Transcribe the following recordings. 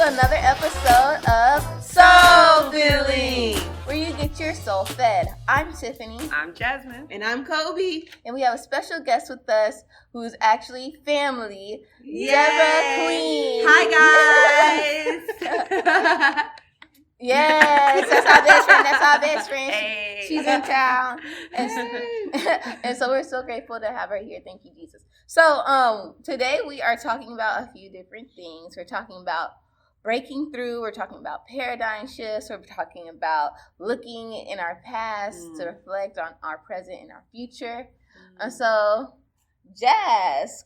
another episode of Soul Filling, where you get your soul fed. I'm Tiffany. I'm Jasmine. And I'm Kobe. And we have a special guest with us who's actually family, Yay! Deborah Queen. Hi, guys. Yes, that's our best friend. That's our best friend. Hey. She's in town. And so we're so grateful to have her here. Thank you, Jesus. So today we are talking about a few different things. We're talking about breaking through. We're talking about paradigm shifts. We're talking about looking in our past to reflect on our present and our future. And so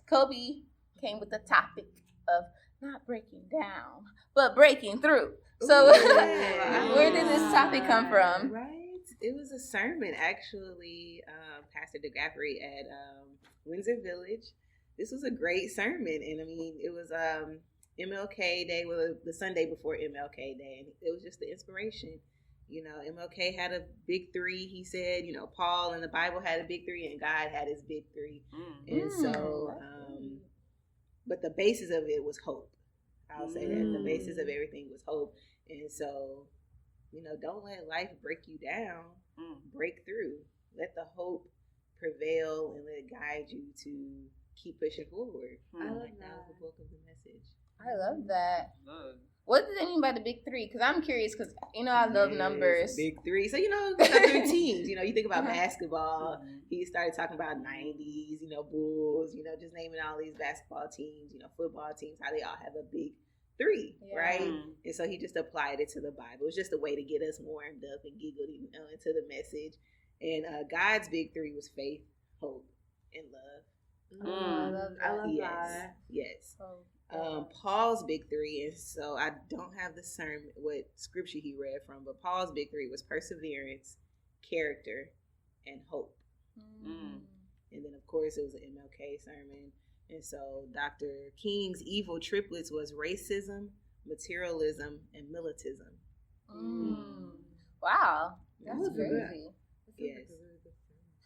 Kobe came with the topic of not breaking down, but breaking through. So where did this topic come from? Right. It was a sermon, actually, Pastor DeGaffrey at Windsor Village. This was a great sermon. And I mean, it was MLK Day, well, the Sunday before MLK Day. And it was just the inspiration. You know, MLK had a big three. He said, you know, Paul in the Bible had a big three and God had his big three. And so, but the basis of it was hope. I'll say that the basis of everything was hope. And so, you know, don't let life break you down. Break through. Let the hope prevail and let it guide you to keep pushing forward. I love that. That was the book of the message. I love that. What does they mean by the big three? Because I'm curious, because, you know, I love numbers. Big three. So, you know, the three teams. You know, you think about basketball. He started talking about 90s, you know, Bulls, you know, just naming all these basketball teams, you know, football teams, how they all have a big three, right? And so he just applied it to the Bible. It was just a way to get us warmed up and giggled, you know, into the message. And God's big three was faith, hope, and love. I love that. Yes. Yes. Paul's big three, and so I don't have the sermon, what scripture he read from, but Paul's big three was perseverance, character, and hope. And then, of course, it was an MLK sermon. And so Dr. King's evil triplets was racism, materialism, and militism. Wow. That's crazy. Yes.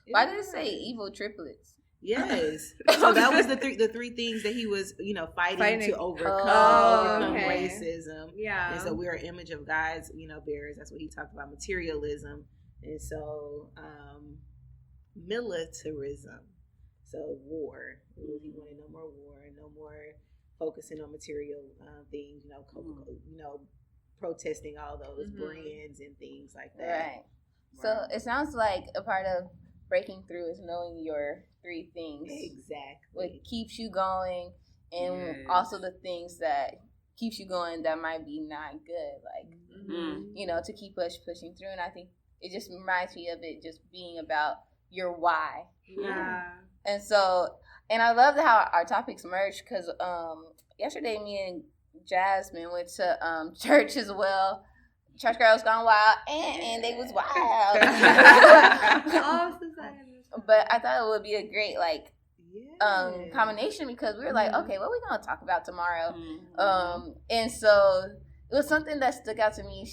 Why did it say evil triplets? Yes. So that was the three things that he was, you know, fighting to overcome racism. Yeah. And so we're an image of God's, you know, bearers. That's what he talked about, materialism. And so militarism. So war. He wanted no more war, no more focusing on material things, you know, protesting all those brands and things like that. Right. So it sounds like a part of breaking through is knowing your three things. Exactly. What keeps you going, and also the things that keeps you going that might be not good, like, you know, to keep pushing through. And I think it just reminds me of it just being about your why. Yeah. And so, and I love how our topics merge, because yesterday me and Jasmine went to church as well. Church girls gone wild, and they was wild. But I thought it would be a great combination, because we were like, okay, what are we gonna talk about tomorrow? And so it was something that stuck out to me.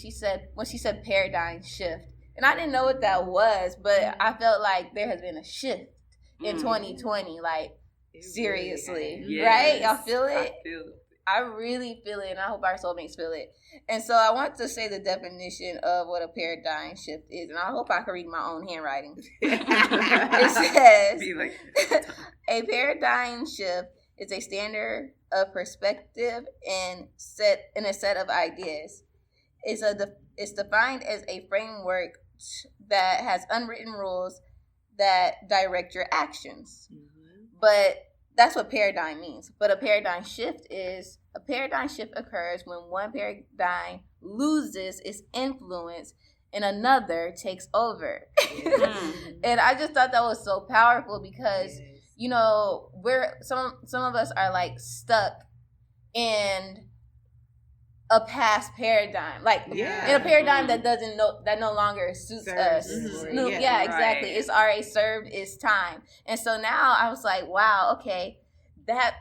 When she said paradigm shift, and I didn't know what that was, but I felt like there has been a shift in 2020, like, seriously, right? Y'all feel it? I feel it. I really feel it, and I hope our soulmates feel it. And so I want to say the definition of what a paradigm shift is, and I hope I can read my own handwriting. It says, a paradigm shift is a standard of perspective and a set of ideas. It's defined as a framework that has unwritten rules that direct your actions. But that's what paradigm means. But a paradigm shift occurs when one paradigm loses its influence and another takes over. And I just thought that was so powerful, because you know, some of us are like stuck in a past paradigm, like in a paradigm that no longer suits us. Exactly. It's already served its time. And so now I was like, wow, okay, that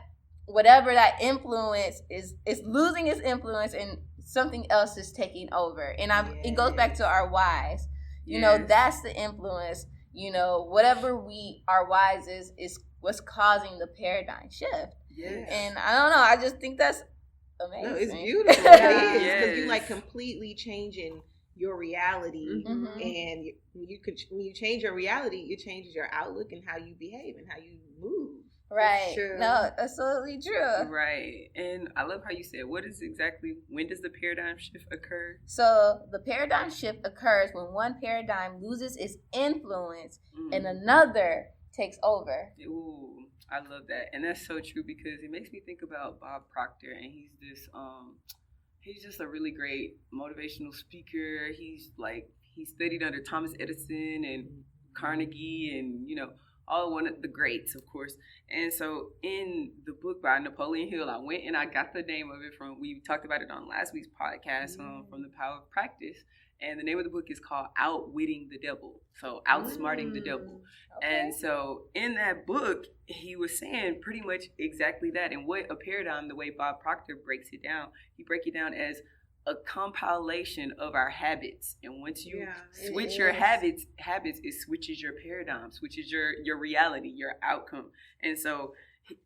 whatever that influence is losing its influence, and something else is taking over. And it goes back to our whys. You know, that's the influence. You know, whatever our whys is what's causing the paradigm shift. And I don't know, I just think that's amazing. No, it's beautiful. It is, because you like completely changing your reality, and when you change your reality, it changes your outlook and how you behave and how you move. Right. No, absolutely true. Right. And I love how you said, when does the paradigm shift occur? So the paradigm shift occurs when one paradigm loses its influence and another takes over. Ooh, I love that. And that's so true, because it makes me think about Bob Proctor, and he's just a really great motivational speaker. He studied under Thomas Edison and Carnegie and, all one of the greats, of course. And so in the book by Napoleon Hill, I went and I got the name of it we talked about it on last week's podcast, from The Power of Practice. And the name of the book is called Outwitting the Devil. So outsmarting the devil. Okay. And so in that book, he was saying pretty much exactly that. And what a paradigm, the way Bob Proctor breaks it down, he breaks it down as a compilation of our habits. And once you switch your habits, it switches your paradigm, switches your reality, your outcome. And so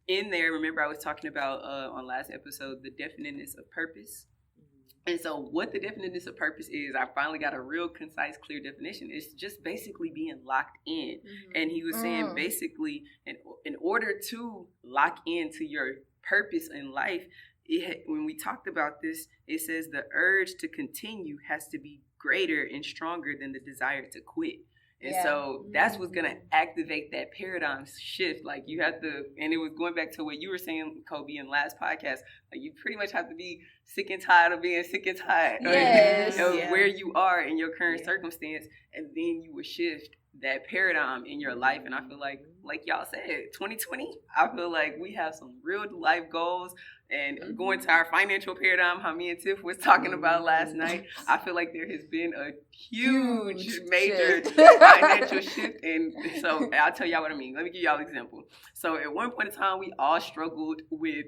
in there, remember I was talking about on last episode, the definiteness of purpose. And so what the definiteness of purpose is, I finally got a real concise, clear definition. It's just basically being locked in. And he was saying basically, in order to lock into your purpose in life, when we talked about this, it says the urge to continue has to be greater and stronger than the desire to quit. And so that's what's going to activate that paradigm shift. Like you have to, and it was going back to what you were saying, Kobe, in last podcast, like you pretty much have to be sick and tired of being sick and tired of where you are in your current circumstance. And then you will shift that paradigm in your life. And I feel like y'all said, 2020, I feel like we have some real life goals. And going to our financial paradigm, how me and Tiff was talking about last night, I feel like there has been a huge major financial shift. And so I'll tell y'all what I mean. Let me give y'all an example. So at one point in time, we all struggled with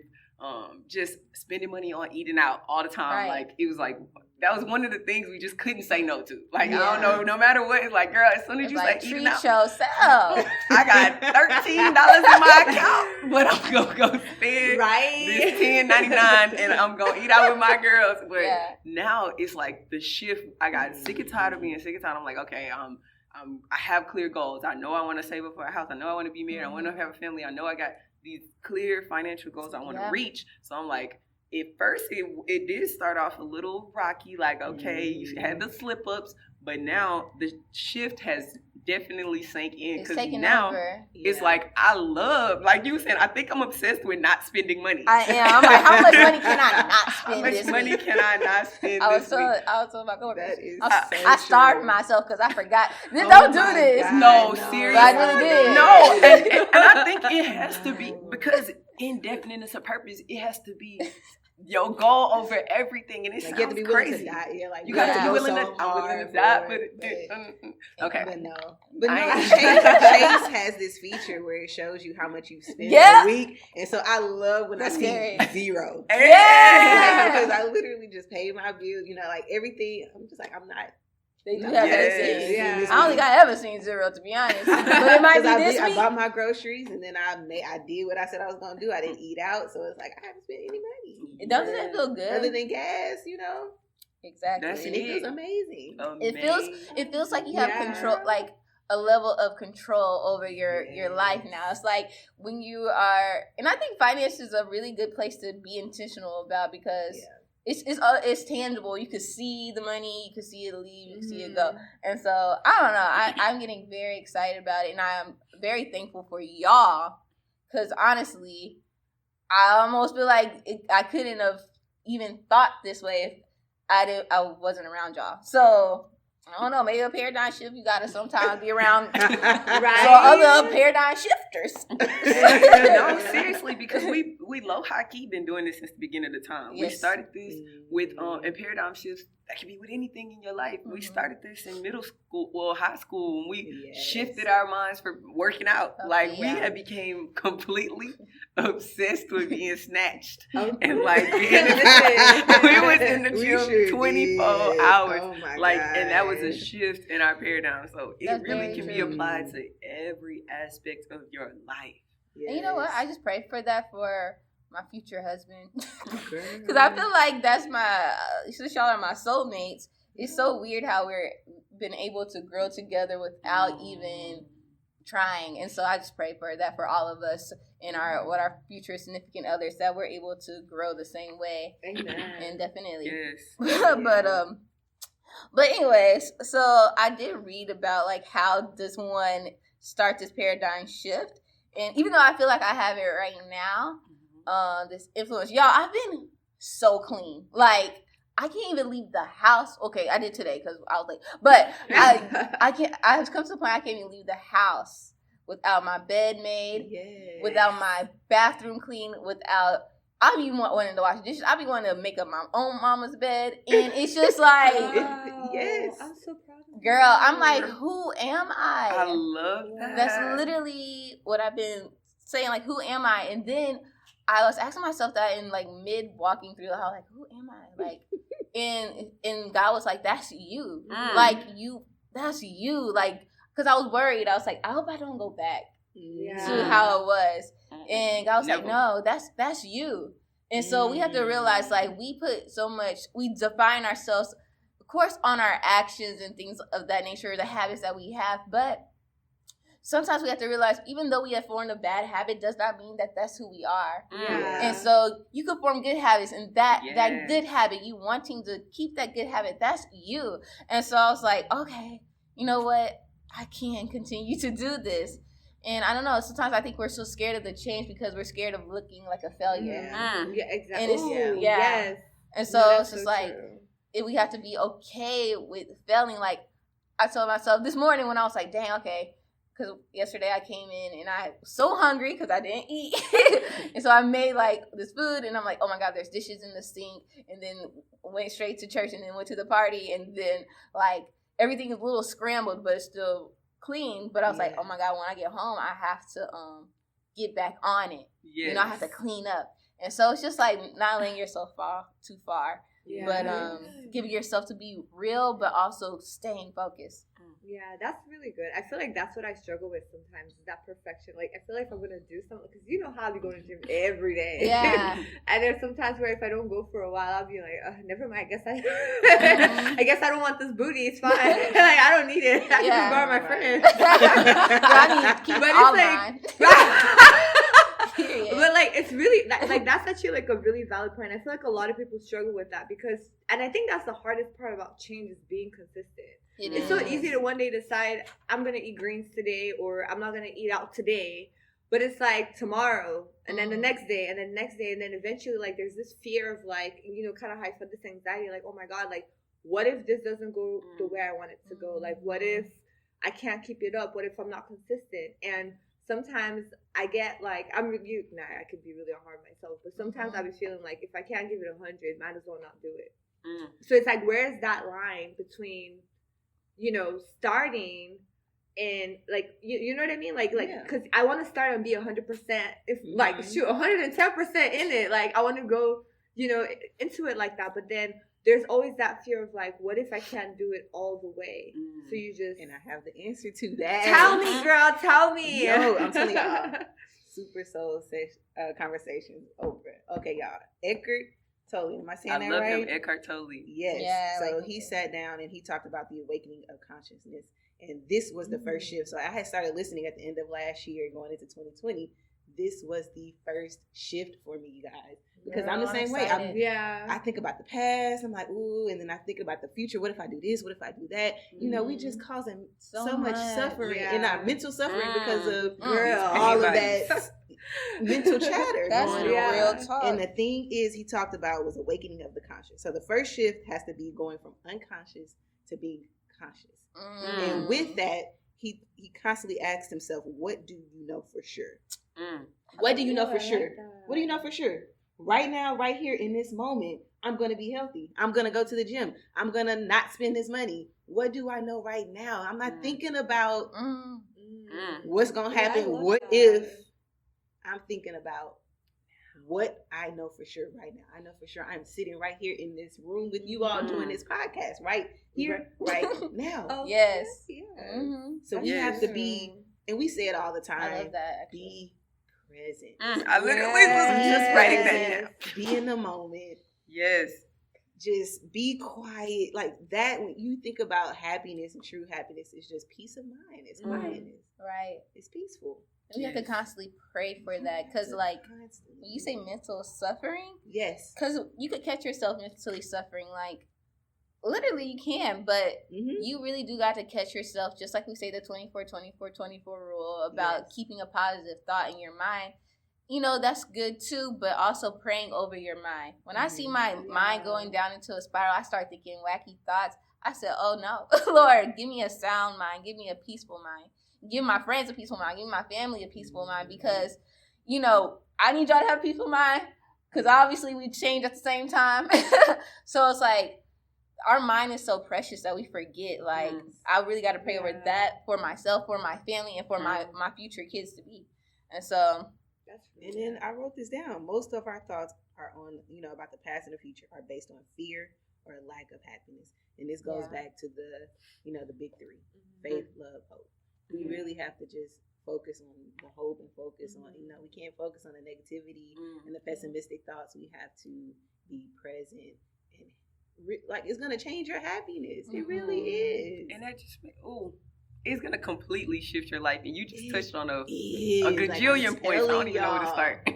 just spending money on eating out all the time. Right. Like it was like, that was one of the things we just couldn't say no to. Like, I don't know, no matter what, it's like, girl, as soon as you say eating out, I got $13 in my account, but I'm going to go spend this $10.99 and I'm going to eat out with my girls. But now it's like the shift. I got sick and tired of being sick and tired. I'm like, okay, I have clear goals. I know I want to save up for a house. I know I want to be married. I want to have a family. I know I got these clear financial goals I want to reach. So I'm like, at first, it did start off a little rocky, like, okay, you had the slip-ups, but now the shift has definitely sank in, because now it's like, I love, like you said, I think I'm obsessed with not spending money. I am. I'm like, how much money can I not spend this week? How much money can I not spend I was told my coworkers, I starved myself because I forgot. Don't do this. No, seriously. But I really did. No, and I think it has to be, because in definiteness of purpose, it has to be your goal over everything, and it sounds you have to be crazy. Willing to die. Yeah, like you have to be willing to. I'm willing to die, okay. But no. Chase has this feature where it shows you how much you spend a week, and so I love when I see zero. Because I literally just pay my bills. Like everything. I'm just like, I'm not. They do have that scene. I don't think I ever seen zero, to be honest. But it might be this week. I bought my groceries, and then I did what I said I was going to do. I didn't eat out, so it's like I haven't spent any money. It doesn't feel good, other than gas, Exactly. And it feels amazing. It feels like you have control, like a level of control over your life now. It's like when you are, and I think finance is a really good place to be intentional about, because it's tangible. You can see the money, you can see it leave, you can see it go. And so I don't know. I'm getting very excited about it, and I am very thankful for y'all, because honestly, I almost feel like I couldn't have even thought this way if I wasn't around y'all. So I don't know, maybe a paradigm shift, you gotta sometimes be around other paradigm shifters. No, seriously, because we low-key been doing this since the beginning of the time. We started this with and paradigm shifts, that can be with anything in your life. We started this in middle school, high school, when we shifted our minds for working out. We had became completely obsessed with being snatched. And like being we was in the gym 24 hours. Oh my God. And that was a shift in our paradigm. So it really can be applied to every aspect of your life. Yes. And you know what? I just pray for that for my future husband. Because I feel like that's my, since y'all are my soulmates, it's so weird how we're been able to grow together without even trying. And so I just pray for that for all of us and our future significant others, that we're able to grow the same way. Amen. And definitely. Yes. But anyways, so I did read about like how does one start this paradigm shift. And even though I feel like I have it right now, this influence, y'all, I've been so clean. Like, I can't even leave the house. Okay, I did today because I was late. But I can't. I have come to the point I can't even leave the house without my bed made, without my bathroom clean, without. I be wanting to wash dishes. I be wanting to make up my own mama's bed, and it's just like, yes, I'm so proud of you. Girl, I'm like, who am I? I love that. That's literally what I've been saying. Like, who am I? And then I was asking myself that in like mid walking through the house, like, who am I? Like, and God was like, that's you. Like, that's you. Like, because I was worried. I was like, I hope I don't go back to how it was. And God was like, no, that's you. And so we have to realize, like, we define ourselves, of course, on our actions and things of that nature, the habits that we have. But sometimes we have to realize, even though we have formed a bad habit, does not mean that that's who we are. And so you can form good habits, and that good habit, you wanting to keep that good habit, that's you. And so I was like, okay, you know what? I can continue to do this. And I don't know, sometimes I think we're so scared of the change because we're scared of looking like a failure. Yeah, exactly. And it's, yes. And so it's just so like, we have to be okay with failing. Like, I told myself this morning when I was like, dang, okay. Because yesterday I came in and I was so hungry because I didn't eat. And so I made like this food and I'm like, oh my God, there's dishes in the sink. And then went straight to church and then went to the party. And then like everything is a little scrambled, but it's still clean. But I was like, oh my God, when I get home, I have to get back on it. Yes. You know, I have to clean up. And so it's just like not letting yourself fall too far. Yeah. But giving yourself to be real, but also staying focused. Yeah, that's really good. I feel like that's what I struggle with sometimes, is that perfection. Like, I feel like if I'm going to do something, because you know how I be going to the gym every day. Yeah. And there's sometimes where if I don't go for a while, I'll be like, never mind, I guess I don't want this booty. It's fine. Like, I don't need it. I can just borrow my friend. I need to keep it all mine. But like, it's really like that's actually like a really valid point. I feel like a lot of people struggle with that because, and I think that's the hardest part about change, is being consistent. It's so easy to one day decide I'm gonna eat greens today, or I'm not gonna eat out today, but it's like tomorrow, and then the next day, and then the next day, and then eventually like there's this fear of like, you know, kind of how I felt this anxiety, like, oh my God, like what if this doesn't go the way I want it to go? Like, what if I can't keep it up? What if I'm not consistent? And sometimes I get like, I could be really hard on myself, but sometimes I be feeling like if I can't give it 100, might as well not do it. So it's like, where's that line between, you know, starting and like, you know what I mean? Like, because I want to start and be 100%, if like, shoot, 110% in it. Like, I want to go, you know, into it like that. But then there's always that fear of like, what if I can't do it all the way? So you just... And I have the answer to that. Tell me, girl, tell me. No, I'm telling y'all. Super soul conversations over. Okay, y'all. Eckhart Tolle. Am I saying that right? I love him, Eckhart Tolle. Yes. Yeah, so he sat down and he talked about the awakening of consciousness. And this was the first shift. So I had started listening at the end of last year going into 2020. This was the first shift for me, you guys. Because I'm the same way. I think about the past. I'm like, ooh, and then I think about the future. What if I do this? What if I do that? You know, we just causing so much suffering in our mental suffering because of all of that mental chatter. That's real talk. And the thing is, he talked about was awakening of the conscious. So the first shift has to be going from unconscious to being conscious. And with that, he constantly asked himself, what do you know for sure? What do you know for sure? What do you know for sure? Right now, right here in this moment, I'm going to be healthy. I'm going to go to the gym. I'm going to not spend this money. What do I know right now? I'm not thinking about what's going to happen. What if? I'm thinking about what I know for sure right now. I know for sure I'm sitting right here in this room with you all doing this podcast right here, right now. Yes. So we have to be, and we say it all the time, I love that, be present. I literally was just writing that down. Be in the moment. Yes. Just be quiet. Like that, when you think about happiness and true happiness, it's just peace of mind. It's quietness. Right. It's peaceful. And we have to constantly pray for that. Because, like, when you say mental suffering, yes. Because you could catch yourself mentally suffering. Like, literally you can. But you really do got to catch yourself. Just like we say the 24-24-24 rule about keeping a positive thought in your mind. You know, that's good too, but also praying over your mind. When I see my mind going down into a spiral, I start thinking wacky thoughts. I said, oh no, Lord, give me a sound mind. Give me a peaceful mind. Give my friends a peaceful mind. Give my family a peaceful mind because, you know, I need y'all to have a peaceful mind because obviously we change at the same time. So it's like our mind is so precious that we forget. Like, I really got to pray over that for myself, for my family, and for my future kids to be. And so... And then I wrote this down. Most of our thoughts are on, you know, about the past and the future are based on fear or lack of happiness. And this goes back to the, you know, the big three: faith, love, hope. We really have to just focus on the hope and focus on, you know, we can't focus on the negativity and the pessimistic thoughts. We have to be present and like it's going to change your happiness. It really is. And that just it's going to completely shift your life. And you just touched on a gajillion points. I don't even know where to start.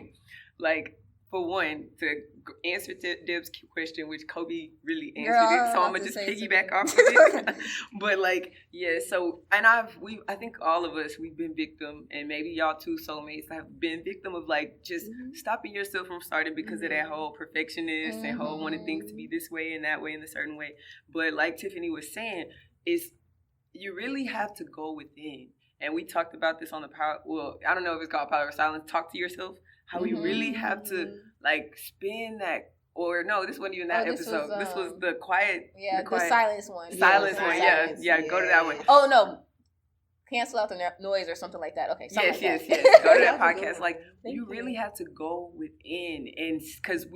Like, for one, to answer Deb's question, which Kobe really answered it. So I'm going to just piggyback off of it. But, like, yeah, so, and I think all of us, we've been victim, and maybe y'all too, soulmates, have been victim of, like, just stopping yourself from starting because of that whole perfectionist and whole wanting things to be this way and that way and a certain way. But like Tiffany was saying, you really have to go within. And we talked about this on the power, well, I don't know if it's called Power of Silence, talk to yourself, how we really have to, like, spin that, or no, this wasn't even that episode. This was the quiet. Yeah, the silence one. Silence one, yeah, go to that one. Oh, no. Cancel out the noise or something like that. Okay. Yes. Go to that podcast. Like, you really have to go within. And because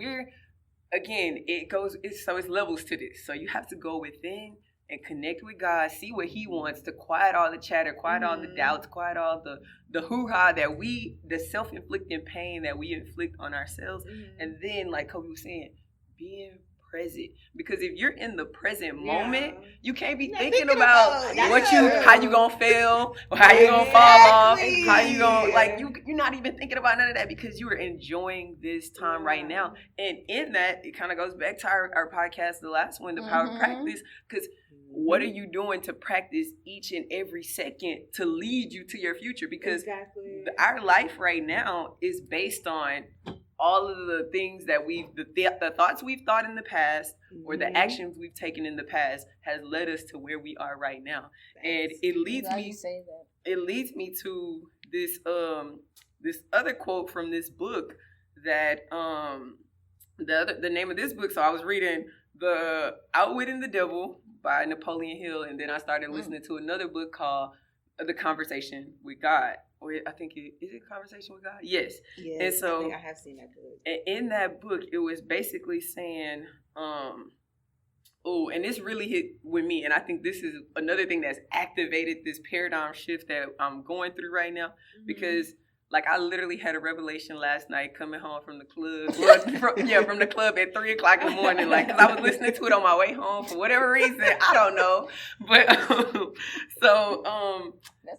it's levels to this. So you have to go within and connect with God, see what He wants to quiet all the chatter, quiet all the doubts, quiet all the hoo-ha the self-inflicting pain that we inflict on ourselves. And then, like Kobe was saying, being present. Because if you're in the present moment, you can't be thinking about how you gonna fail, or how you gonna fall off, how you gonna, like, you're not even thinking about none of that because you are enjoying this time right now. And in that, it kind of goes back to our podcast, the last one, the power of practice, because what are you doing to practice each and every second to lead you to your future? Because our life right now is based on all of the things that the thoughts we've thought in the past or the actions we've taken in the past has led us to where we are right now. And it leads me to this other quote from this book that the name of this book. So I was reading the Outwitting the Devil by Napoleon Hill, and then I started listening to another book called The Conversation with God. Or I think is it Conversation with God? Yes. And so I think I have seen that book. And in that book, it was basically saying, and this really hit with me, and I think this is another thing that's activated this paradigm shift that I'm going through right now, because like I literally had a revelation last night coming home from the club. From the club at 3:00 in the morning. Like, cause I was listening to it on my way home for whatever reason. I don't know, but that's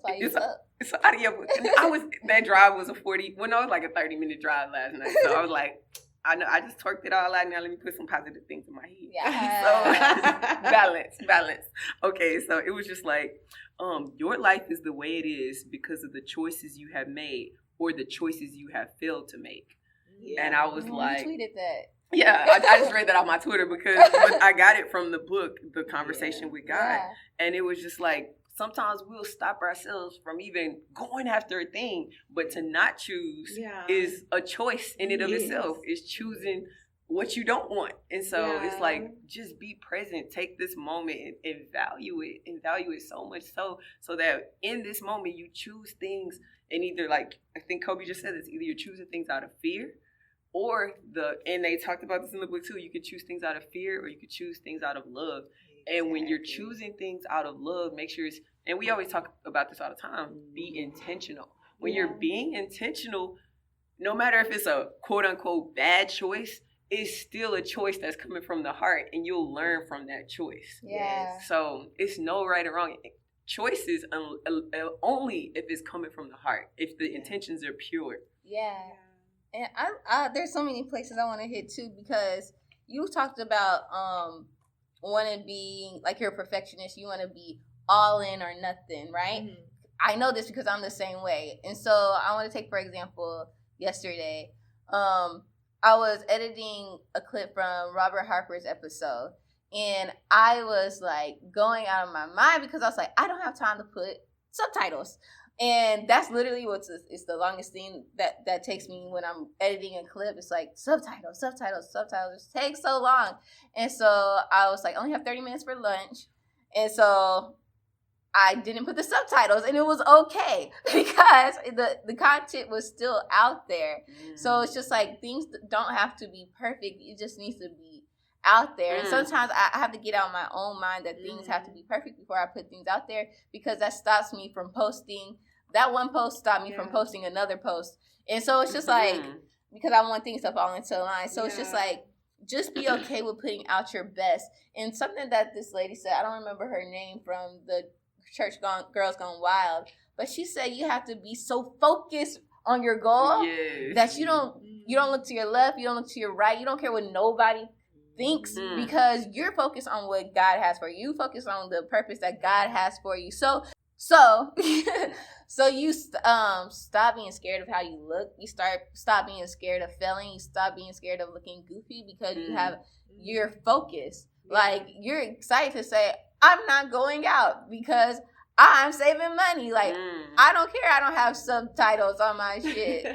why you up. So that drive was a 30-minute drive last night. So I was like, I know I just twerked it all out. Now let me put some positive things in my head. Yeah. So balance. Okay, so it was just like, your life is the way it is because of the choices you have made or the choices you have failed to make. Yeah. And I was like, you tweeted that. Yeah, I just read that off my Twitter because I got it from the book, The Conversation with God. Yeah. And it was just like, sometimes we'll stop ourselves from even going after a thing, but to not choose is a choice in and of itself. It's choosing what you don't want. And so it's like, just be present, take this moment and value it so much so that in this moment you choose things, and either, like I think Kobe just said this, either you're choosing things out of fear and they talked about this in the book too, you could choose things out of fear or you could choose things out of love. Exactly. And when you're choosing things out of love, make sure and we always talk about this all the time, be intentional. When you're being intentional, no matter if it's a quote unquote bad choice, it's still a choice that's coming from the heart, and you'll learn from that choice. Yeah. So it's no right or wrong. Choices only if it's coming from the heart, if the intentions are pure. Yeah. And I there's so many places I want to hit too, because you talked about want to be like, you're a perfectionist. You want to be all in or nothing, right? Mm-hmm. I know this because I'm the same way. And so I want to take, for example, yesterday, I was editing a clip from Robert Harper's episode, and I was like going out of my mind because I was like, I don't have time to put subtitles. And that's literally it's the longest thing that takes me when I'm editing a clip. It's like subtitles. It takes so long. And so I was like, I only have 30 minutes for lunch. And so I didn't put the subtitles, and it was okay because the content was still out there. So it's just like, things don't have to be perfect. It just needs to be out there. And sometimes I have to get out of my own mind that things have to be perfect before I put things out there, because that stops me from posting. That one post stopped me from posting another post. And so it's just like, because I want things to fall into line. So it's just like, just be okay with putting out your best. And something that this lady said, I don't remember her name, from the Church Girls Gone Wild, but she said you have to be so focused on your goal that you don't look to your left, you don't look to your right, you don't care what nobody thinks, because you're focused on what God has for you. Focus on the purpose that God has for you. So you stop being scared of how you look. You stop being scared of failing. You stop being scared of looking goofy, because you're focused. Like, you're excited to say, I'm not going out because I'm saving money. Like, I don't care. I don't have subtitles on my shit.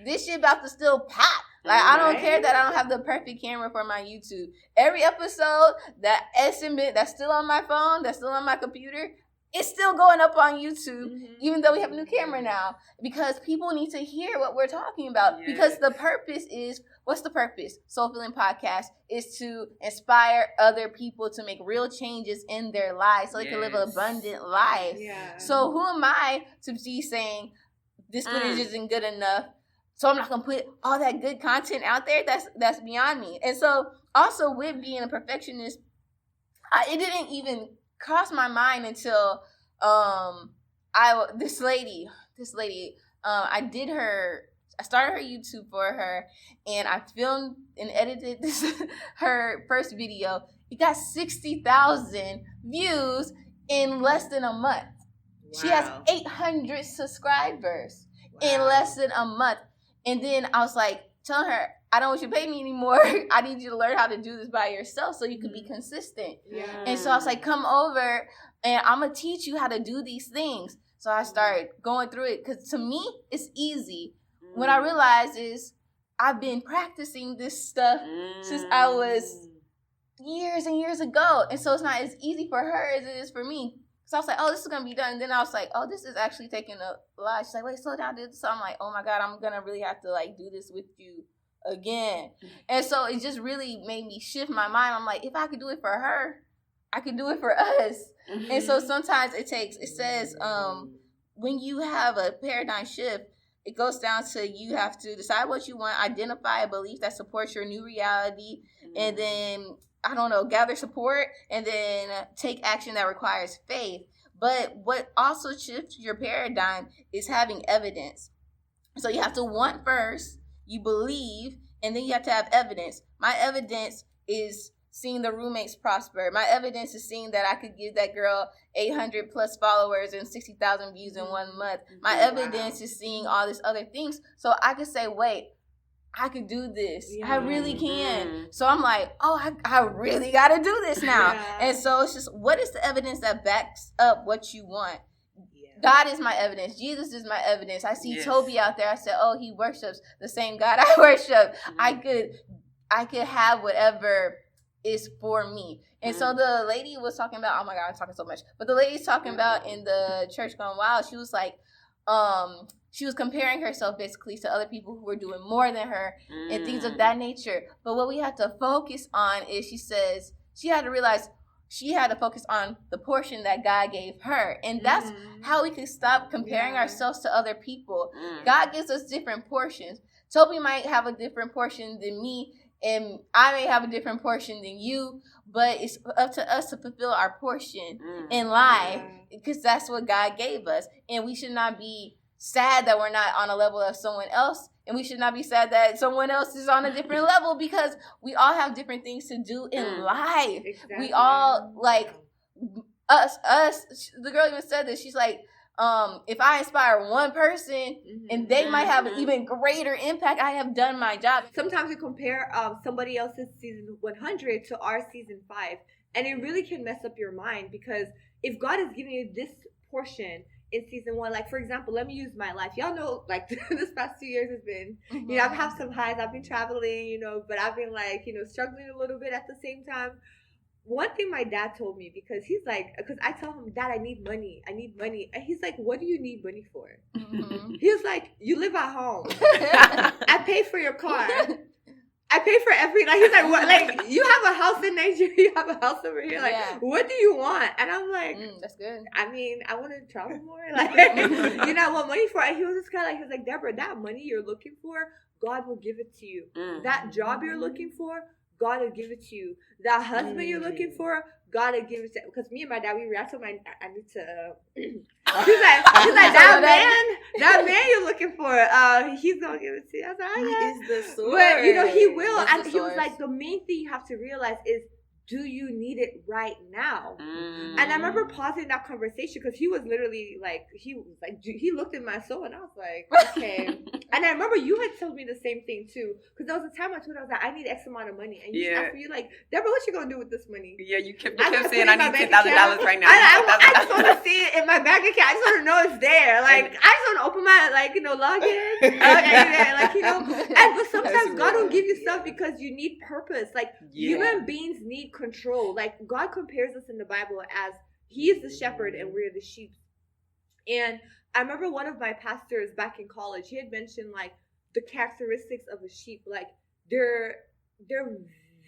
This shit about to still pop. Like, I don't care that I don't have the perfect camera for my YouTube. Every episode that estimate that's still on my phone, that's still on my computer, it's still going up on YouTube, even though we have a new camera now, because people need to hear what we're talking about. Yes. Because the purpose is, what's the purpose? Soul Filling Podcast is to inspire other people to make real changes in their lives so they can live an abundant life. Yeah. So who am I to be saying this footage isn't good enough, so I'm not going to put all that good content out there? That's beyond me. And so also with being a perfectionist, it didn't even crossed my mind until this lady I started her YouTube for her, and I filmed and edited her first video. It got 60,000 views in less than a month. Wow. She has 800 subscribers in less than a month. And then I was like, telling her, I don't want you to pay me anymore. I need you to learn how to do this by yourself so you can be consistent. Yeah. And so I was like, come over and I'm going to teach you how to do these things. So I started going through it, because to me, it's easy. What I realized is I've been practicing this stuff since I was years and years ago. And so it's not as easy for her as it is for me. So I was like, oh, this is going to be done. And then I was like, oh, this is actually taking a lot. She's like, wait, slow down, dude. So I'm like, oh my God, I'm going to really have to like do this with you again. And so it just really made me shift my mind. I'm like, if I could do it for her, I could do it for us. And so sometimes it says when you have a paradigm shift, it goes down to, you have to decide what you want, identify a belief that supports your new reality, and then, I don't know, gather support, and then take action that requires faith. But what also shifts your paradigm is having evidence. So you have to want first, you believe, and then you have to have evidence. My evidence is seeing the roommates prosper. My evidence is seeing that I could give that girl 800 plus followers and 60,000 views in 1 month. My evidence is seeing all these other things. So I could say, wait, I could do this. Yeah. I really can. So I'm like, oh, I really got to do this now. Yeah. And so it's just, what is the evidence that backs up what you want? God is my evidence. Jesus is my evidence. I see Toby out there. I said, oh, he worships the same God I worship. I could have whatever is for me. And so the lady was talking about, oh my God, I'm talking so much. But the lady's talking about in the Church Gone Wild, she was like, she was comparing herself basically to other people who were doing more than her and things of that nature. But what we have to focus on is, she says, she had to realize she had to focus on the portion that God gave her. And that's how we can stop comparing ourselves to other people. God gives us different portions. Toby might have a different portion than me, and I may have a different portion than you, but it's up to us to fulfill our portion in life, because that's what God gave us. And we should not be sad that we're not on a level of someone else, and we should not be sad that someone else is on a different level, because we all have different things to do in life. Exactly. We all, like, us, the girl even said this. She's like, if I inspire one person and they might have an even greater impact, I have done my job. Sometimes we compare somebody else's season 100 to our season 5, and it really can mess up your mind, because if God is giving you this portion in season 1, like, for example, let me use my life. Y'all know, like, this past 2 years has been, you know, I've had some highs, I've been traveling, you know, but I've been, like, you know, struggling a little bit at the same time. One thing my dad told me, because he's like, because I tell him, Dad, I need money. And he's like, what do you need money for? He was like, you live at home. I pay for your car. I pay for everything. Like, he's like, what? Like, you have a house in Nigeria, you have a house over here. Like, what do you want? And I'm like, that's good. I mean, I want to travel more. Like, you know, I want money for it. And he was just kind of like, he was like, Deborah, that money you're looking for, God will give it to you. That job you're looking for, God will give it to you. That husband you're looking for, God will give it to you. Because me and my dad, we were told I need to. He's like that man you're looking for, he's gonna give it to you. I was like, he is the source. But you know, he will. And he was like, the main thing you have to realize is, do you need it right now? And I remember pausing that conversation, because he was literally like, he looked at my soul, and I was like, okay. And I remember you had told me the same thing too, because there was a time I told her, I was like, I need X amount of money, and you asked me, like, Deborah, what you gonna do with this money? Yeah, you kept saying, I need $10,000 right now. I just want to see it in my bank account. I just want to know it's there. Like, I just want to open my, like, you know, login. Like, you know. But sometimes God will give you stuff because you need purpose. Like, human beings need control. Like, God compares us in the Bible as He is the shepherd and we're the sheep. And I remember one of my pastors back in college, he had mentioned, like, the characteristics of a sheep. Like, they're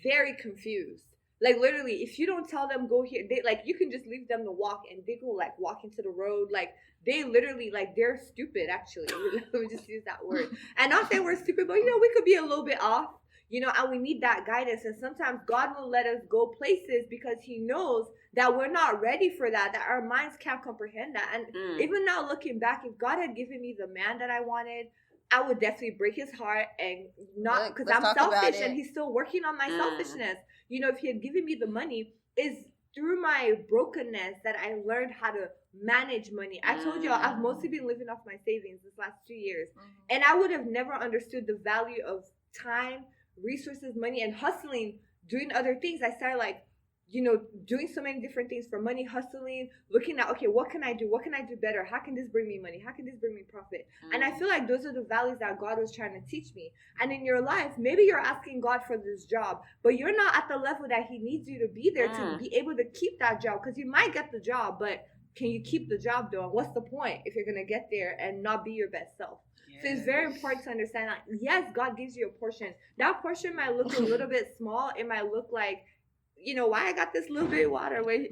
very confused. Like, literally, if you don't tell them go here, they, like, you can just leave them to walk, and they go, like, walk into the road. Like, they literally, like, they're stupid, actually. Let me just use that word. And not saying we're stupid, but, you know, we could be a little bit off. You know, and we need that guidance. And sometimes God will let us go places because He knows that we're not ready for that our minds can't comprehend that. And even now, looking back, if God had given me the man that I wanted, I would definitely break his heart, and not because I'm selfish, and He's still working on my selfishness. You know, if He had given me the money, is through my brokenness that I learned how to manage money. I told y'all, I've mostly been living off my savings this last 2 years. And I would have never understood the value of time, resources, money, and hustling, doing other things. I started, like, you know, doing so many different things, for money, hustling, looking at, okay, what can I do? What can I do better? How can this bring me money? How can this bring me profit? And I feel like those are the values that God was trying to teach me. And in your life, maybe you're asking God for this job, but you're not at the level that He needs you to be there to be able to keep that job. Because you might get the job, but can you keep the job though? And what's the point if you're going to get there and not be your best self? So it's very important to understand that, yes, God gives you a portion. That portion might look a little bit small. It might look like, you know, why I got this little bit of water when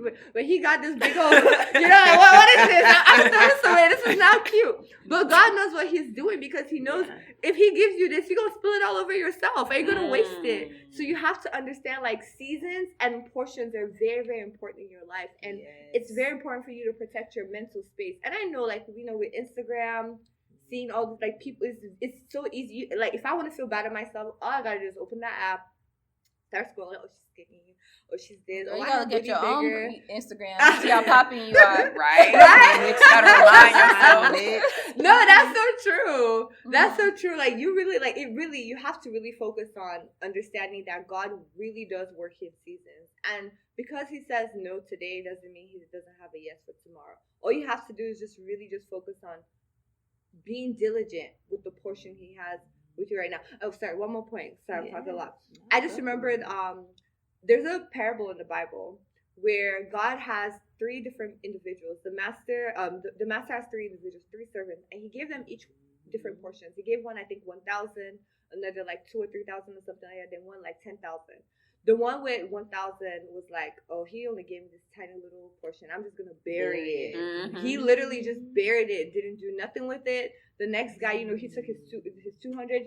He got this big old, you know, like, what is this? I'm thirsty away. This is not cute. But God knows what He's doing, because He knows if He gives you this, you're going to spill it all over yourself, and you're going to waste it. So you have to understand, like, seasons and portions are very, very important in your life. And it's very important for you to protect your mental space. And I know, like, you know, with Instagram, seeing all this, like, people, it's so easy. Like, if I want to feel bad at myself, all I got to do is open that app, start scrolling. Oh, she's kicking you. Oh, she's this. Oh, you gotta get your own Instagram. See how popping you are. Right? You gotta remind yourself. No, that's so true. That's so true. Like, you really, like, it really, you have to really focus on understanding that God really does work in seasons. And because He says no today doesn't mean He doesn't have a yes for tomorrow. All you have to do is just really just focus on being diligent with the portion He has with you right now. Oh, sorry, one more point. Sorry, I'm talking a lot. I just remembered, there's a parable in the Bible where God has 3 different individuals. The master has 3 individuals, 3 servants, and He gave them each different portions. He gave one, I think, 1,000, another like 2,000 or 3,000 or something like that, then one like 10,000. The one with 1,000 was like, oh, he only gave me this tiny little portion. I'm just going to bury it. Mm-hmm. He literally just buried it, didn't do nothing with it. The next guy, you know, he took his 200,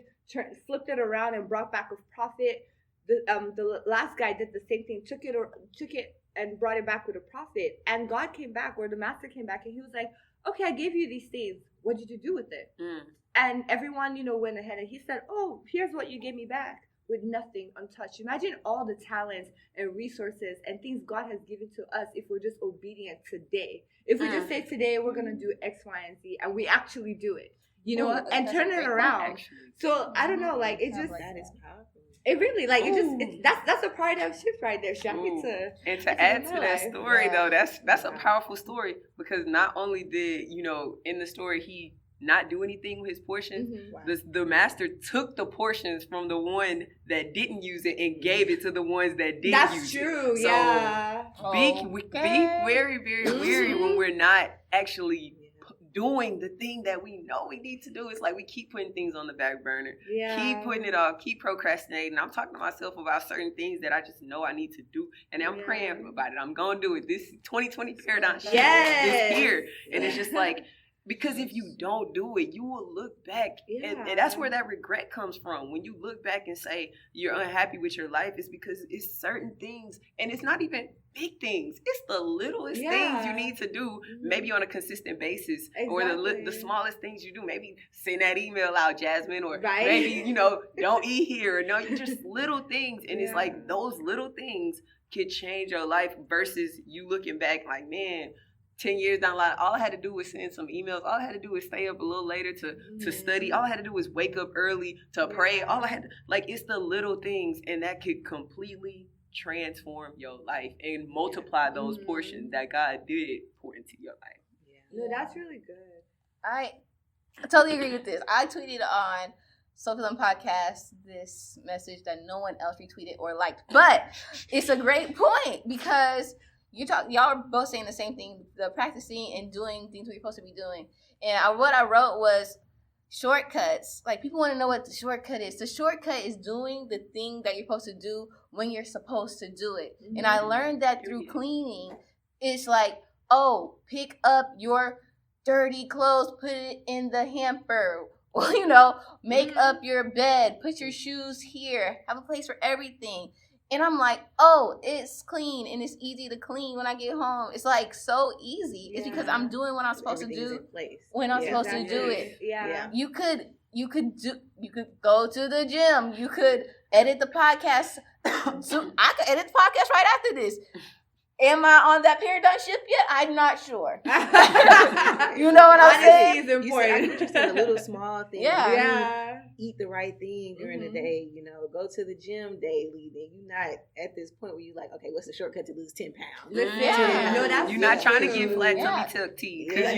flipped it around and brought back a profit. The last guy did the same thing, took it and brought it back with a profit. And God came back, or the master came back, and he was like, okay, I gave you these things. What did you do with it? Mm. And everyone, you know, went ahead and he said, oh, here's what you gave me back. With nothing untouched. Imagine all the talents and resources and things God has given to us if we're just obedient today. If we just say today we're going to do X, Y, and Z, and we actually do it, you know, and turn it around. So I don't know, like, it just, that is powerful. It really, like, that's a paradigm shift right there. And to add to that story, though, that's a powerful story, because not only did, you know, in the story, he not do anything with his portions. Mm-hmm. Wow. The master took the portions from the one that didn't use it and gave it to the ones that did use it. That's true, yeah. So be very, very wary when we're not actually doing the thing that we know we need to do. It's like we keep putting things on the back burner. Yeah. Keep putting it off. Keep procrastinating. I'm talking to myself about certain things that I just know I need to do. And I'm praying about it. I'm going to do it. This 2020 paradigm shift is here. And it's just like, because if you don't do it, you will look back. And that's where that regret comes from. When you look back and say you're unhappy with your life, it's because it's certain things. And it's not even big things. It's the littlest things you need to do, maybe on a consistent basis. Or the smallest things you do. Maybe send that email out, Jasmine. Or maybe, you know, don't eat here. No, you just little things. And it's like those little things could change your life versus you looking back like, man, 10 years down the line, all I had to do was send some emails. All I had to do was stay up a little later to study. All I had to do was wake up early to pray. All I had to, like, it's the little things, and that could completely transform your life and multiply those portions that God did pour into your life. Yeah. No, that's really good. I totally agree with this. I tweeted on Soulmates podcast this message that no one else retweeted or liked. But it's a great point, because y'all are both saying the same thing, the practicing and doing things we're supposed to be doing. And what I wrote was shortcuts. Like, people want to know what the shortcut is. The shortcut is doing the thing that you're supposed to do when you're supposed to do it. Mm-hmm. And I learned that through cleaning. It's like, oh, pick up your dirty clothes, put it in the hamper. Well, you know, make up your bed, put your shoes here, have a place for everything. And I'm like, oh, it's clean and it's easy to clean when I get home. It's like so easy. Yeah. It's because I'm doing what I'm supposed to do when I'm supposed to do it. Yeah. You could go to the gym. You could edit the podcast. So I could edit the podcast right after this. Am I on that paradigm shift yet? I'm not sure. You know what I'm saying? Is important. Just a little small thing. Yeah. Eat the right thing during the day. You know, go to the gym daily. Then you're not at this point where you're like, okay, what's the shortcut to lose 10 pounds? You're not trying to get flat tummy tuck tea, because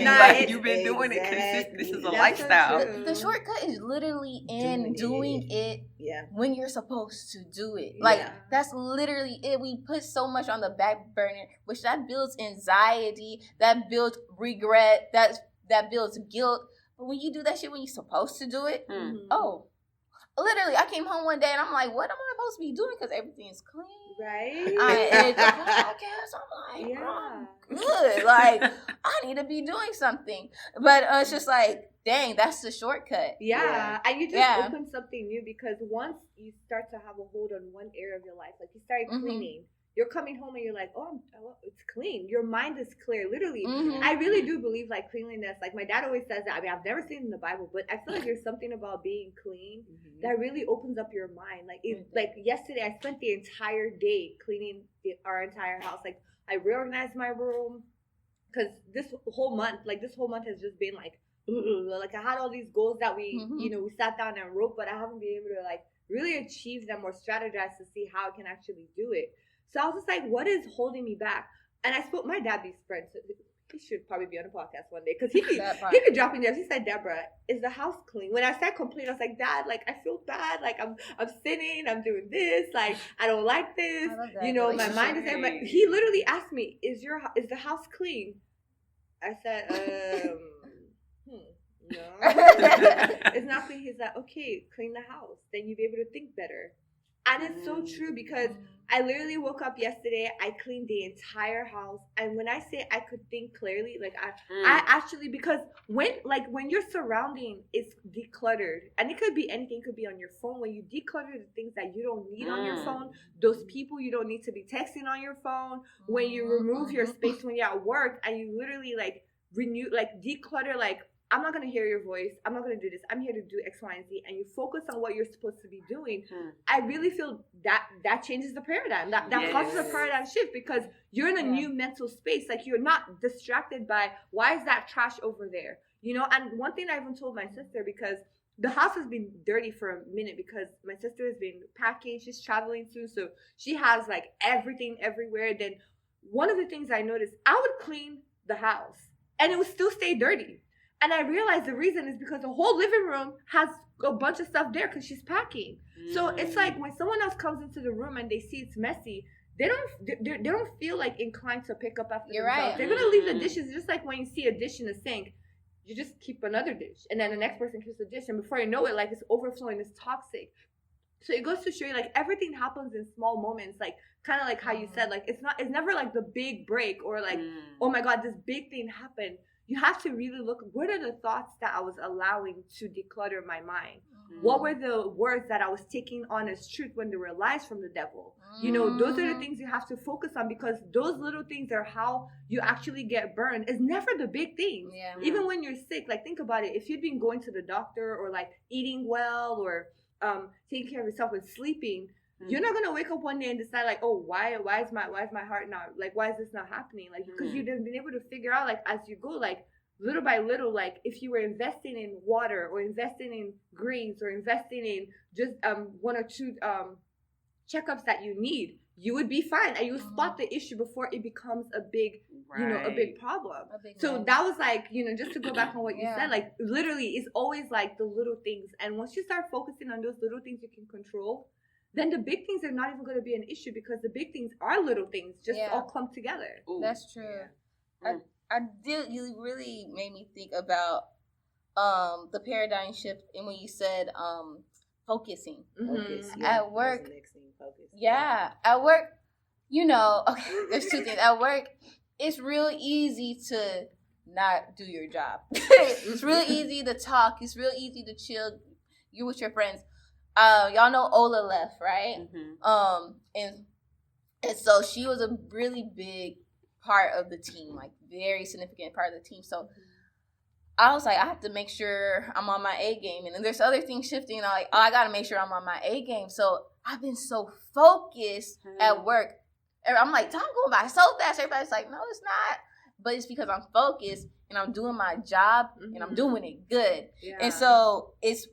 you've been doing it consistent. This is a lifestyle. The shortcut is literally in doing it when you're supposed to do it. Like, that's literally it. We put so much on the back burner, which that builds anxiety, that builds regret, that builds guilt. But when you do that shit when you're supposed to do it, literally, I came home one day and I'm like, what am I supposed to be doing? Because everything's clean. Right. I edited the podcast. I'm like, I'm good. Like, I need to be doing something. But it's just like, dang, that's the shortcut. Yeah. And you just open something new, because once you start to have a hold on one area of your life, like you started cleaning, you're coming home and you're like, oh, it's clean. Your mind is clear, literally. Mm-hmm. I really do believe, like, cleanliness. Like, my dad always says that. I mean, I've never seen it in the Bible, but I feel like there's something about being clean that really opens up your mind. Like, like yesterday, I spent the entire day cleaning our entire house. Like, I reorganized my room, because this whole month has just been like I had all these goals that we, you know, we sat down and wrote, but I haven't been able to, like, really achieve them or strategize to see how I can actually do it. So I was just like, what is holding me back? And I spoke, my dad be friends. He should probably be on a podcast one day, because he could drop in there. He said, Deborah, is the house clean? When I said complete, I was like, Dad, like, I feel bad. Like, I'm sinning. I'm doing this. Like, I don't like this. You know, my mind is there. But he literally asked me, is the house clean? I said, no. It's not clean. He's like, okay, clean the house. Then you'll be able to think better. And it's so true because I literally woke up yesterday. I cleaned the entire house, and when I say I could think clearly, like I actually, because when your surrounding is decluttered, and it could be anything, it could be on your phone. When you declutter the things that you don't need on your phone, those people you don't need to be texting on your phone. When you remove your space when you're at work, and you literally declutter, like, I'm not going to hear your voice. I'm not going to do this. I'm here to do X, Y, and Z. And you focus on what you're supposed to be doing. I really feel that changes the paradigm. That causes a paradigm shift because you're in a new mental space. Like, you're not distracted by, why is that trash over there? You know, and one thing I even told my sister, because the house has been dirty for a minute because my sister has been packing. She's traveling soon. So she has, like, everything everywhere. Then one of the things I noticed, I would clean the house and it would still stay dirty. And I realized the reason is because the whole living room has a bunch of stuff there because she's packing. So it's like when someone else comes into the room and they see it's messy, they don't feel like inclined to pick up after themselves. Right. They're gonna leave the dishes. Just like when you see a dish in the sink, you just keep another dish, and then the next person keeps the dish, and before you know it, like, it's overflowing, it's toxic. So it goes to show you, like, everything happens in small moments, like, kind of like how you said, like, it's never like the big break or like, oh my God, this big thing happened. You have to really look, what are the thoughts that I was allowing to declutter my mind? What were the words that I was taking on as truth when they were lies from the devil? You know, those are the things you have to focus on, because those little things are how you actually get burned. It's never the big things. Yeah. Even when you're sick, like, think about it. If you'd been going to the doctor or like eating well or taking care of yourself and sleeping, you're not gonna wake up one day and decide, like, oh, why is my heart not, like, why is this not happening? Like, because you've been able to figure out, like, as you go, like, little by little, like, if you were investing in water or investing in greens or investing in just one or two checkups that you need, you would be fine, and you would spot the issue before it becomes a big, a big problem. So that was, like, just to go back on what you said, like, literally, it's always like the little things, and once you start focusing on those little things you can control, then the big things are not even going to be an issue, because the big things are little things, just all clumped together. Ooh. That's true. You really made me think about the paradigm shift, and when you said focusing. At work. At work, okay, there's two things. At work, it's real easy to not do your job. It's real easy to talk. It's real easy to chill. You're with your friends. Y'all know Ola left, right? And so she was a really big part of the team, like, very significant part of the team. So I was like, I have to make sure I'm on my A game. And then there's other things shifting. And I'm like, I got to make sure I'm on my A game. So I've been so focused at work. And I'm like, time going by so fast. Everybody's like, no, it's not. But it's because I'm focused and I'm doing my job and I'm doing it good. Yeah. And so it's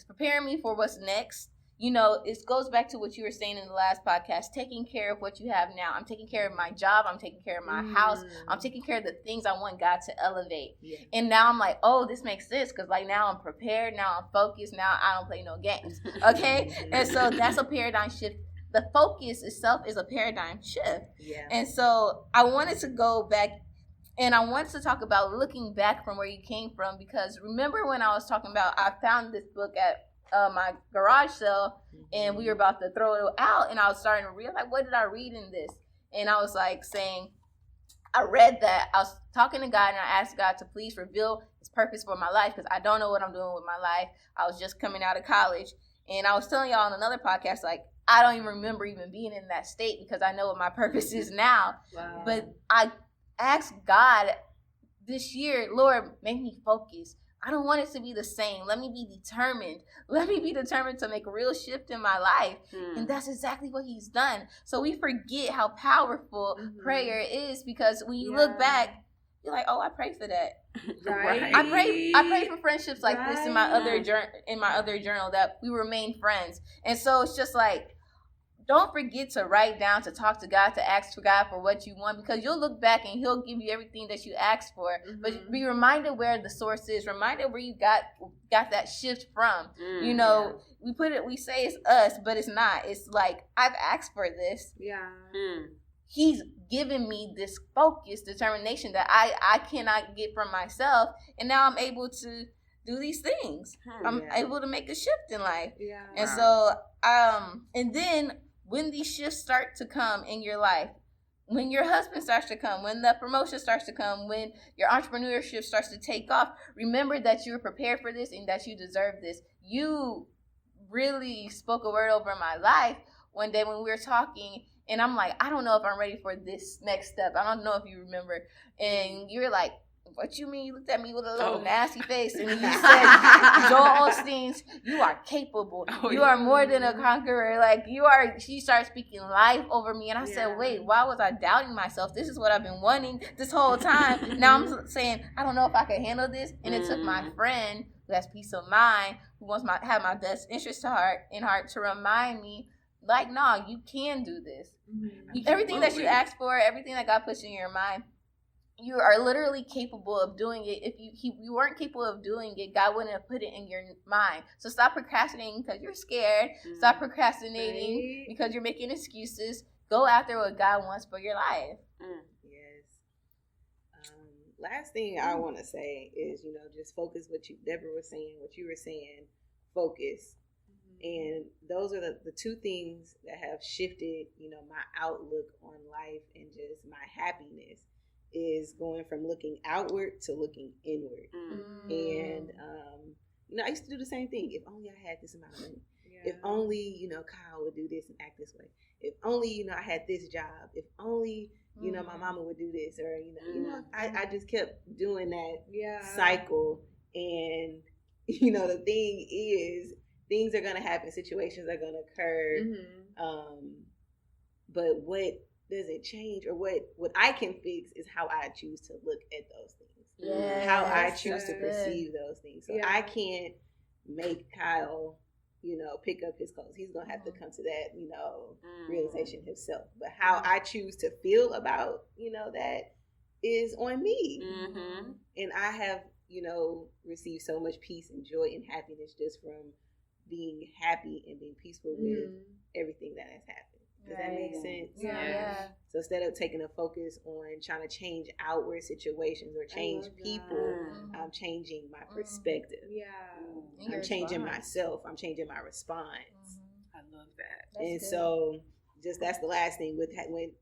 preparing me for what's next. It goes back to what you were saying in the last podcast, taking care of what you have now. I'm taking care of my job. I'm taking care of my house. I'm taking care of the things I want God to elevate. Yeah. And now I'm like, oh, this makes sense, because, like, now I'm prepared. Now I'm focused. Now I don't play no games. Okay? And so that's a paradigm shift. The focus itself is a paradigm shift. Yeah. And so I wanted to go back, and I wanted to talk about looking back from where you came from, because remember when I was talking about, I found this book at my garage sale, and we were about to throw it out, and I was starting to realize, what did I read in this? And I was like saying, I read that, I was talking to God, and I asked God to please reveal His purpose for my life, because I don't know what I'm doing with my life. I was just coming out of college, and I was telling y'all on another podcast, like, I don't even remember even being in that state, because I know what my purpose is now. Wow. But I asked God this year, Lord, make me focus. I don't want it to be the same. Let me be determined. Let me be determined to make a real shift in my life. And that's exactly what He's done. So we forget how powerful prayer is, because when you look back, you're like, oh, I prayed for that. Right. I prayed for friendships like this in my other journal, that we remain friends. And so it's just like, don't forget to write down, to talk to God, to ask for God for what you want, because you'll look back and He'll give you everything that you asked for. But be reminded where the source is. Reminded where you got that shift from. We say it's us, but it's not. It's like, I've asked for this. Yeah. He's given me this focus, determination that I cannot get from myself, and now I'm able to do these things. I'm able to make a shift in life. Yeah. And so, and then when these shifts start to come in your life, when your husband starts to come, when the promotion starts to come, when your entrepreneurship starts to take off, remember that you were prepared for this and that you deserve this. You really spoke a word over my life one day when we were talking, and I'm like, I don't know if I'm ready for this next step. I don't know if you remember. And you're like, what you mean? You looked at me with a little nasty face, and you said, Joel Osteen's, you are capable. You are more than a conqueror. Like, you are. She started speaking life over me, and I said, wait, why was I doubting myself? This is what I've been wanting this whole time. Now I'm saying, I don't know if I can handle this. And it took my friend who has peace of mind, who wants have my best interest in heart to remind me, like, no, you can do this. Everything that you ask for, everything that God puts in your mind, you are literally capable of doing it. If you weren't capable of doing it, God wouldn't have put it in your mind. So stop procrastinating because you're scared. Stop procrastinating because you're making excuses. Go after what God wants for your life. Yes. Last thing I want to say is, just focus Deborah was saying, what you were saying, focus. And those are the two things that have shifted, my outlook on life and just my happiness. Is going from looking outward to looking inward. And, I used to do the same thing. If only I had this amount of money. If only, Kyle would do this and act this way. If only, I had this job. If only, my mama would do this. Or, I just kept doing that cycle. And, the thing is, things are going to happen. Situations are going to occur. But what does it change, or what I can fix is how I choose to look at those things, how I choose to perceive those things. So I can't make Kyle, pick up his clothes. He's gonna have to come to that, realization himself. But how I choose to feel about, that is on me. And I have, received so much peace and joy and happiness just from being happy and being peaceful with everything that has happened. Does that make sense? Yeah. So instead of taking a focus on trying to change outward situations or change people, I'm changing my perspective. I'm changing myself. I'm changing my response. I love that. That's good. So that's the last thing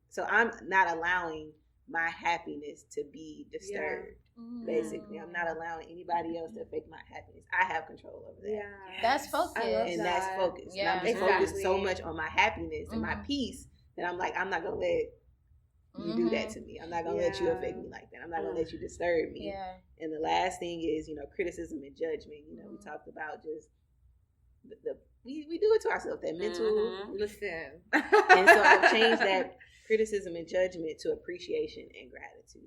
so I'm not allowing my happiness to be disturbed. Basically, I'm not allowing anybody else to affect my happiness. I have control over that. That's focus. And that's focus. And I'm just focused so much on my happiness and my peace that I'm like, I'm not going to let you do that to me. I'm not going to let you affect me like that. I'm not going to let you disturb me. And the last thing is, criticism and judgment. We talked about just we do it to ourselves, that mental. Listen. And so I've changed that criticism and judgment to appreciation and gratitude.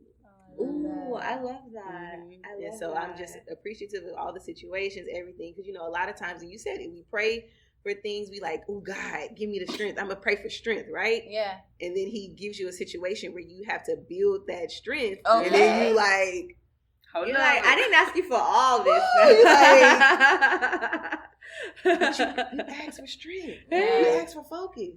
Ooh, I love that. And so I'm just appreciative of all the situations, everything. Because, a lot of times, and you said it, we pray for things, we like, oh, God, give me the strength. I'm going to pray for strength, right? Yeah. And then he gives you a situation where you have to build that strength. Okay. And then you like... You're like, I didn't ask you for all this. But you asked for strength. You asked for focus.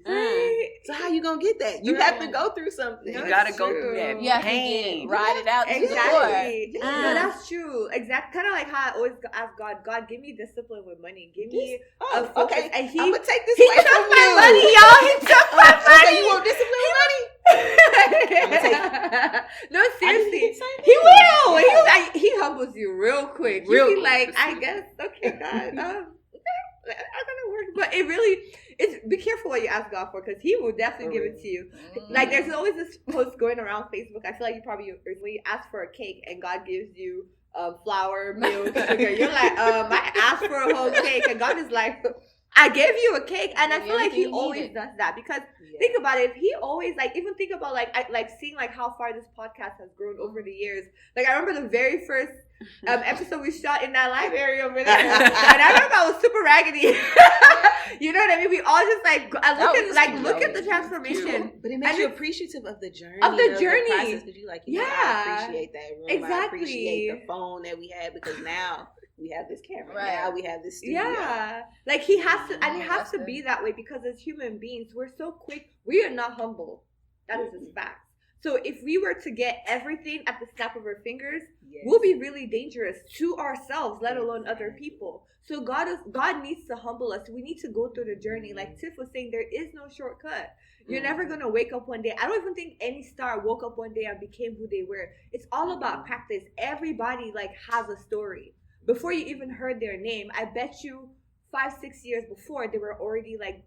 So how you gonna get that? You have to go through something. You gotta go through that. You have to ride it out. Exactly. No, that's true. Exactly. Kind of like how I always ask God, give me discipline with money. Give me a focus. Okay. And I'm gonna take this away from took my you. money, y'all. He took my money. Okay, you want discipline with money? No, seriously. He will. He was like, he humbles you real quick. You'll be like, I guess, okay, God. I'm gonna work, but it's be careful what you ask God for, because He will definitely give it to you. Like, there's always this post going around Facebook. I feel like you probably, when you ask for a cake and God gives you flour, milk, sugar, you're like, I asked for a whole cake, and God is like, I gave you a cake. And I feel like He always does that, because think about it. If He always, even think about seeing how far this podcast has grown over the years. Like, I remember the very first episode we shot in that library over there, and I remember I was super raggedy. You know what I mean? We all just look at the transformation. But it makes you appreciative of the journey. The process, because you I appreciate that room. Exactly. I appreciate the phone that we had, because now we have this camera. Right. Now we have this studio. Yeah. Like, He has to, and it has to be that way, because as human beings, we're so quick. We are not humble. That is a fact. So if we were to get everything at the snap of our fingers, we'll be really dangerous to ourselves, let alone other people. So God needs to humble us. We need to go through the journey. Like Tiff was saying, there is no shortcut. You're never going to wake up one day. I don't even think any star woke up one day and became who they were. It's all about practice. Everybody like has a story. Before you even heard their name, I bet you 5-6 years before, they were already like,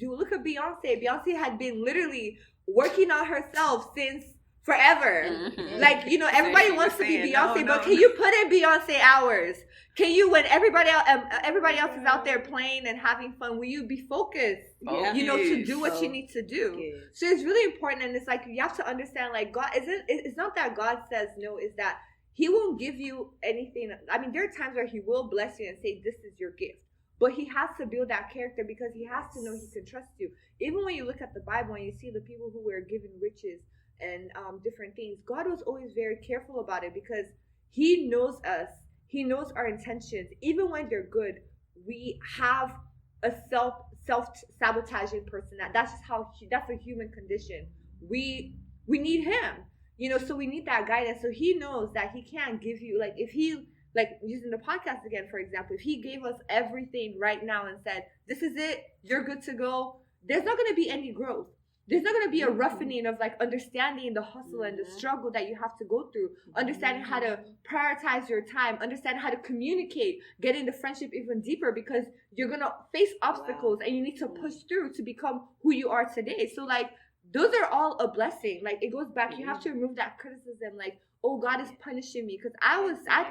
look at Beyonce. Beyonce had been literally working on herself since forever. Like, you know, everybody wants to be Beyonce, but can you put in Beyonce hours? Can you, when everybody else is out there playing and having fun, will you be focused, you know, to do what you need to do? So it's really important. And it's like, you have to understand, like, God it's not that God says no, it's that he won't give you anything. I mean, there are times where he will bless you and say, this is your gift. But he has to build that character because he has to know he can trust you. Even when you look at the Bible and you see the people who were given riches and different things, God was always very careful about it because he knows us. He knows our intentions. Even when they're good, we have a self-sabotaging person. That's just that's a human condition. We need him, you know, so we need that guidance. So he knows that he can't give you, like, if he, like, using the podcast again, for example, if he gave us everything right now and said, this is it, you're good to go, there's not going to be any growth. There's not going to be a roughening of, like, understanding the hustle and the struggle that you have to go through, understanding how to prioritize your time, understanding how to communicate, getting the friendship even deeper, because you're going to face obstacles and you need to push through to become who you are today. So, like, those are all a blessing. Like, it goes back. You have to remove that criticism, like, oh, God is punishing me, because I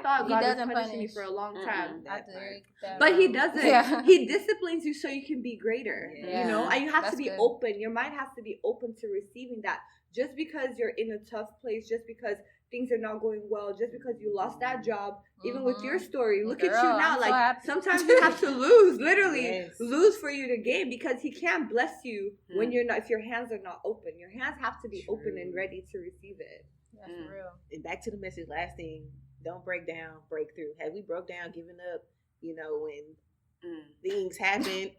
thought God was punishing me for a long time. But he doesn't. Yeah. He disciplines you so you can be greater, you know, and you have to be open. Your mind has to be open to receiving that. Just because you're in a tough place, just because things are not going well, just because you lost that job, even with your story, look at you now. Like, sometimes you have to lose, literally lose for you to gain, because he can't bless you when you're not, if your hands are not open. Your hands have to be open and ready to receive it. That's real. And back to the message, last thing, don't break down, break through. Have we broke down, given up, you know, when things happen?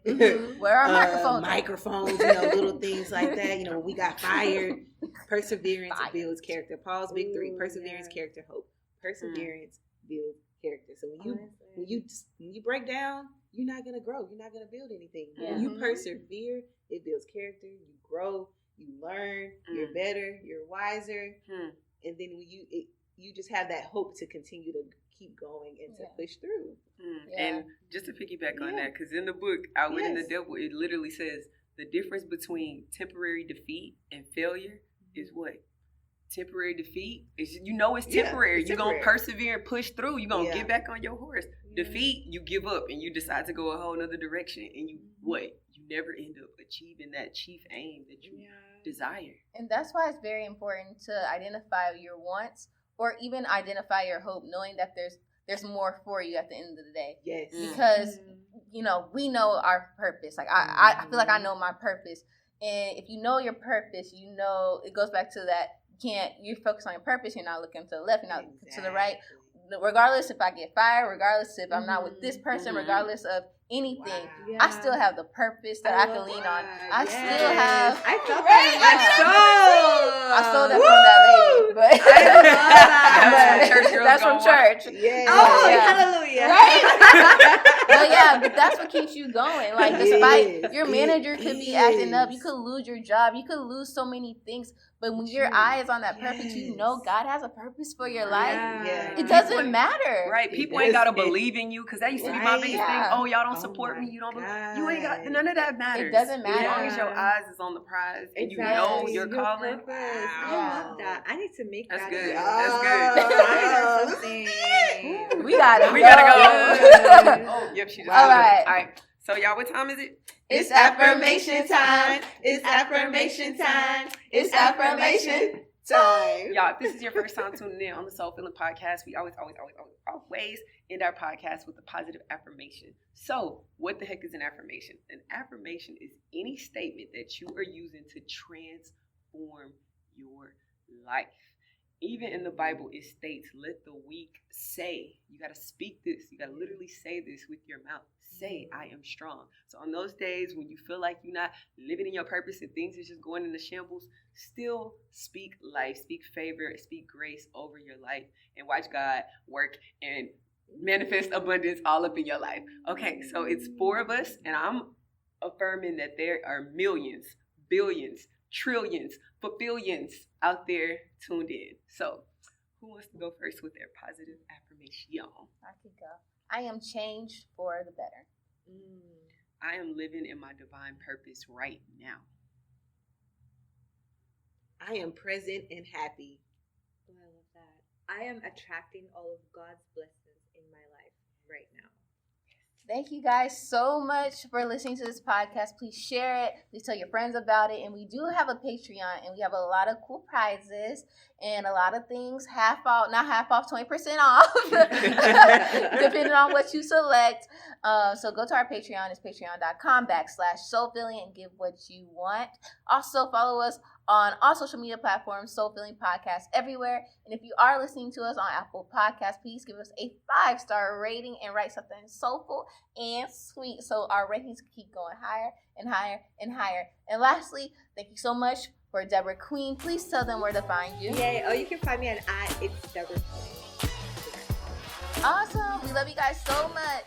Where are microphones, you know, little things like that. You know, when we got fired, perseverance builds character. Paul's big three: perseverance, character, hope. Perseverance builds character. So when you break down, you're not gonna grow. You're not gonna build anything. When you persevere, it builds character. You grow. You learn. You're better. You're wiser. And then when you just have that hope to continue to keep going and to push through. And just to piggyback on that, because in the book Outwitting the Devil, it literally says the difference between temporary defeat and failure is what? Temporary defeat is, you know, it's temporary. You're going to persevere and push through. You're going to get back on your horse. Defeat, you give up and you decide to go a whole nother direction. And you never end up achieving that chief aim that you desire. And that's why it's very important to identify your wants, or even identify your hope, knowing that there's more for you at the end of the day. Yes. Because, you know, we know our purpose. Like, I feel like I know my purpose. And if you know your purpose, you know, it goes back to that, you focus on your purpose, you're not looking to the left, you're not looking to the right. Regardless if I get fired, regardless if I'm not with this person, regardless of anything, I still have the purpose that I can lean on. I still have. I felt that. I stole that from that lady, but that's from church. Yeah. Oh, hallelujah! Right? But that's what keeps you going. Like, despite your manager could be acting up, you could lose your job, you could lose so many things. But when your eye is on that purpose, you know God has a purpose for your life. It doesn't matter. Right. People ain't got to believe in you, because that used to be my biggest thing. Oh, y'all don't support me. You don't believe. You ain't got, none of that matters. It doesn't matter. As long as your eyes is on the prize and you know your calling. I love that. I need to make That's that. Good. That's good. We got it. We got to go. Oh, yep, she just All right. All right. So, y'all, what time is it? It's affirmation time. It's affirmation time. It's affirmation time. Y'all, if this is your first time tuning in on the Soul Feeling Podcast, we always end our podcast with a positive affirmation. So, what the heck is an affirmation? An affirmation is any statement that you are using to transform your life. even in the Bible, it states, let the weak say. You got to speak this. You got to literally say this with your mouth. Say, I am strong. So on those days when you feel like you're not living in your purpose and things are just going into shambles, still speak life, speak favor, speak grace over your life, and watch God work and manifest abundance all up in your life. Okay, so it's 4 of us, and I'm affirming that there are millions, billions, trillions, billions out there tuned in. So who wants to go first with their positive affirmation? I could go. I am changed for the better. I am living in my divine purpose right now. I am present and happy. Oh, I love that. I am attracting all of God's blessings in my life right now. Thank you guys so much for listening to this podcast. Please share it. Please tell your friends about it. And we do have a Patreon, and we have a lot of cool prizes and a lot of things half off, not half off, 20% off, depending on what you select. So go to our Patreon. It's patreon.com/soulfilling and give what you want. Also follow us on all social media platforms, Soul Filling Podcast everywhere. And if you are listening to us on Apple Podcasts, please give us a 5-star rating and write something soulful and sweet so our rankings can keep going higher and higher and higher. And lastly, thank you so much for Deborah Queen. Please tell them where to find you. Yay. Oh, you can find me at It's Deborah Queen. Awesome. We love you guys so much.